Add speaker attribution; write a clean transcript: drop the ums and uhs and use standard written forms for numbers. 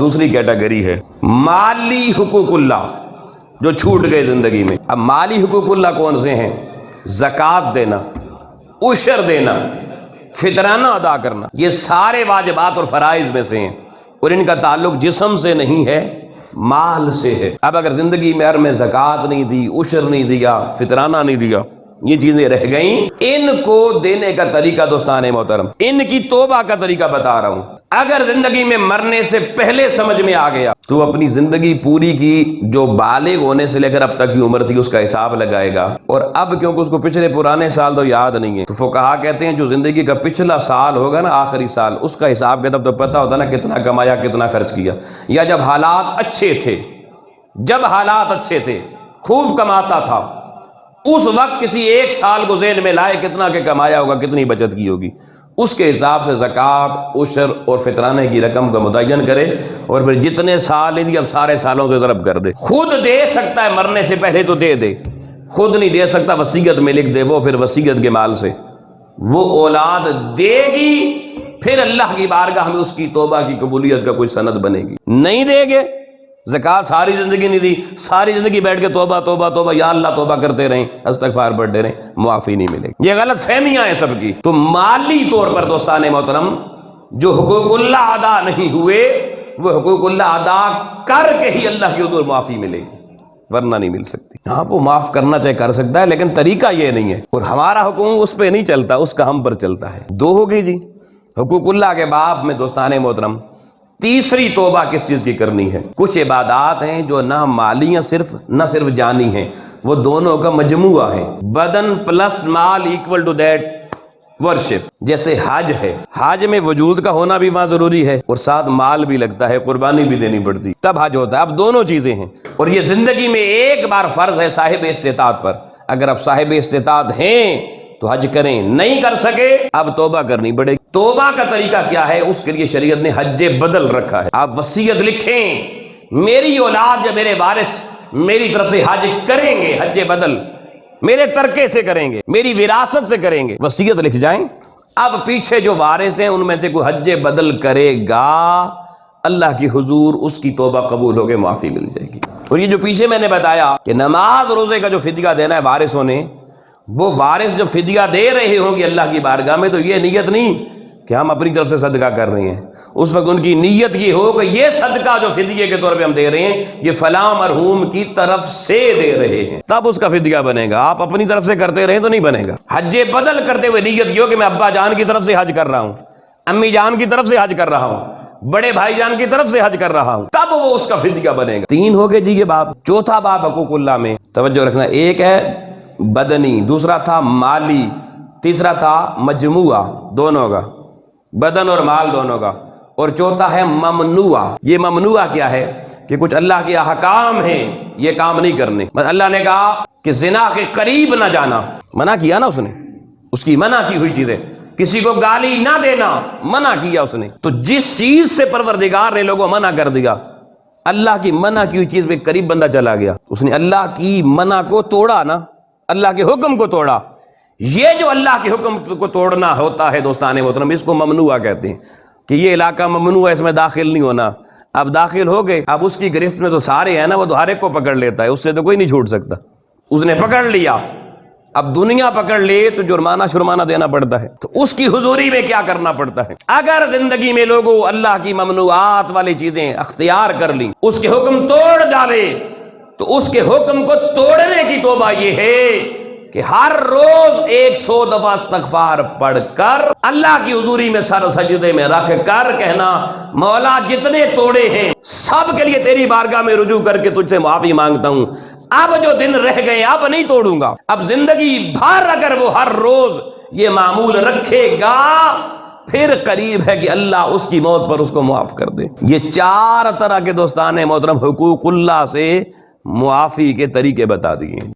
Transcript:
Speaker 1: دوسری کیٹیگری ہے مالی حقوق اللہ جو چھوٹ گئے زندگی میں۔ اب مالی حقوق اللہ کون سے ہیں؟ زکوٰۃ دینا، عشر دینا، فطرانہ ادا کرنا، یہ سارے واجبات اور فرائض میں سے ہیں، اور ان کا تعلق جسم سے نہیں ہے، مال سے ہے۔ اب اگر زندگی میں میں زکوٰۃ نہیں دی، عشر نہیں دیا، فطرانہ نہیں دیا، یہ چیزیں رہ گئیں، ان کو دینے کا طریقہ دوستان محترم، ان کی توبہ کا طریقہ بتا رہا ہوں۔ اگر زندگی میں مرنے سے پہلے سمجھ میں آ گیا تو اپنی زندگی پوری کی جو بالغ ہونے سے لے کر اب تک کی عمر تھی اس کا حساب لگائے گا، اور اب کیونکہ اس کو پچھلے پرانے سال تو یاد نہیں ہے، تو فقہا کہتے ہیں جو زندگی کا پچھلا سال ہوگا نا، آخری سال، اس کا حساب کتاب تو پتہ ہوتا نا کتنا کمایا کتنا خرچ کیا، یا جب حالات اچھے تھے، جب حالات اچھے تھے خوب کماتا تھا، اس وقت کسی ایک سال کو ذہن میں لائے کتنا کہ کمایا ہوگا، کتنی بچت کی ہوگی، اس کے حساب سے زکوٰۃ، عشر اور فطرانے کی رقم کا متعین کرے، اور پھر جتنے سال نہیں دی اب سارے سالوں سے ضرب کر دے۔ خود دے سکتا ہے مرنے سے پہلے تو دے دے، خود نہیں دے سکتا وصیت میں لکھ دے، وہ پھر وصیت کے مال سے وہ اولاد دے گی، پھر اللہ کی بارگاہ میں اس کی توبہ کی قبولیت کا کوئی سند بنے گی۔ نہیں دے گے زکوٰۃ، ساری زندگی نہیں دی، ساری زندگی بیٹھ کے توبہ توبہ توبہ یا اللہ توبہ کرتے رہیں، استغفار پڑھتے رہیں، معافی نہیں ملے گی۔ یہ غلط فہمیاں ہیں سب کی۔ تو مالی طور پر دوستان محترم جو حقوق اللہ ادا نہیں ہوئے، وہ حقوق اللہ ادا کر کے ہی اللہ کی حضور معافی ملے گی، ورنہ نہیں مل سکتی۔ ہاں وہ معاف کرنا چاہے کر سکتا ہے، لیکن طریقہ یہ نہیں ہے، اور ہمارا حکم اس پہ نہیں چلتا، اس کا ہم پر چلتا ہے۔ دو ہو گئی جی حقوق اللہ کے باب میں دوستان محترم۔ تیسری توبہ کس چیز کی کرنی ہے؟ کچھ عبادات ہیں جو نہ مالی ہیں نہ صرف جانی ہیں، وہ دونوں کا مجموعہ ہے، بدن پلس مال ایکول ٹو دیٹ ورشپ۔ جیسے حج ہے، حج میں وجود کا ہونا بھی وہاں ضروری ہے، اور ساتھ مال بھی لگتا ہے، قربانی بھی دینی پڑتی، تب حج ہوتا ہے۔ اب دونوں چیزیں ہیں، اور یہ زندگی میں ایک بار فرض ہے صاحب استطاعت پر۔ اگر آپ صاحب استطاعت ہیں تو حج کریں، نہیں کر سکے اب توبہ کرنی پڑے گی۔ توبہ کا طریقہ کیا ہے؟ اس کے لیے شریعت نے حج بدل رکھا ہے۔ آپ وصیت لکھیں، میری اولاد یا میرے وارث میری طرف سے حج کریں گے، حج بدل میرے ترکے سے کریں گے، میری وراثت سے کریں گے، وصیت لکھ جائیں۔ اب پیچھے جو وارث ہیں ان میں سے کوئی حج بدل کرے گا، اللہ کی حضور اس کی توبہ قبول ہو کے معافی مل جائے گی۔ اور یہ جو پیچھے میں نے بتایا کہ نماز روزے کا جو فدیہ دینا ہے وارثوں نے، وہ وارث جب فدیہ دے رہے ہوں گے اللہ کی بارگاہ میں، تو یہ نیت نہیں کہ ہم اپنی طرف سے صدقہ کر رہے ہیں، اس وقت ان کی نیت یہ ہو کہ یہ صدقہ جو فدیے کے طور پہ ہم دے رہے ہیں یہ فلاں مرحوم کی طرف سے دے رہے ہیں، تب اس کا فدیہ بنے گا۔ آپ اپنی طرف سے کرتے رہیں تو نہیں بنے گا۔ حج بدل کرتے ہوئے نیت یہ ہو کہ میں ابا جان کی طرف سے حج کر رہا ہوں، امی جان کی طرف سے حج کر رہا ہوں، بڑے بھائی جان کی طرف سے حج کر رہا ہوں، تب وہ اس کا فدیہ بنے گا۔ تین ہو گئے جی یہ باب۔ چوتھا باب حقوق اللہ میں توجہ رکھنا، ایک ہے بدنی، دوسرا تھا مالی، تیسرا تھا مجموعہ دونوں کا، بدن اور مال دونوں کا، اور چوتھا ہے ممنوع۔ یہ ممنوع کیا ہے کہ کچھ اللہ کے احکام ہیں یہ کام نہیں کرنے۔ اللہ نے کہا کہ زنا کے قریب نہ جانا، منع کیا نا اس نے، اس کی منع کی ہوئی چیزیں، کسی کو گالی نہ دینا منع کیا اس نے۔ تو جس چیز سے پروردگار نے لوگوں منع کر دیا، اللہ کی منع کی ہوئی چیز پہ قریب بندہ چلا گیا، اس نے اللہ کی منع کو توڑا نا، اللہ کے حکم کو توڑا۔ یہ جو اللہ کے حکم کو توڑنا ہوتا ہے دوستان محترم، اس کو ممنوع کہتے ہیں، کہ یہ علاقہ ممنوع ہے، اس میں داخل نہیں ہونا۔ اب داخل ہو گئے، اب اس کی گرفت میں تو سارے ہیں نا، وہ تو ہر ایک کو پکڑ لیتا ہے، اس سے تو کوئی نہیں چھوٹ سکتا۔ اس نے پکڑ لیا، اب دنیا پکڑ لے تو جرمانہ شرمانہ دینا پڑتا ہے، تو اس کی حضوری میں کیا کرنا پڑتا ہے؟ اگر زندگی میں لوگوں اللہ کی ممنوعات والی چیزیں اختیار کر لی، اس کے حکم توڑ ڈالے، تو اس کے حکم کو توڑنے کی توبہ یہ ہے کہ ہر روز 100 دفعہ استغفار پڑھ کر اللہ کی حضوری میں سر سجدے میں رکھ کر کہنا، مولا جتنے توڑے ہیں سب کے لیے تیری بارگاہ میں رجوع کر کے تجھ سے معافی مانگتا ہوں، اب جو دن رہ گئے اب نہیں توڑوں گا۔ اب زندگی بھر اگر وہ ہر روز یہ معمول رکھے گا، پھر قریب ہے کہ اللہ اس کی موت پر اس کو معاف کر دے۔ یہ 4 طرح کے دوستان محترم حقوق اللہ سے معافی کے طریقے بتا دیے۔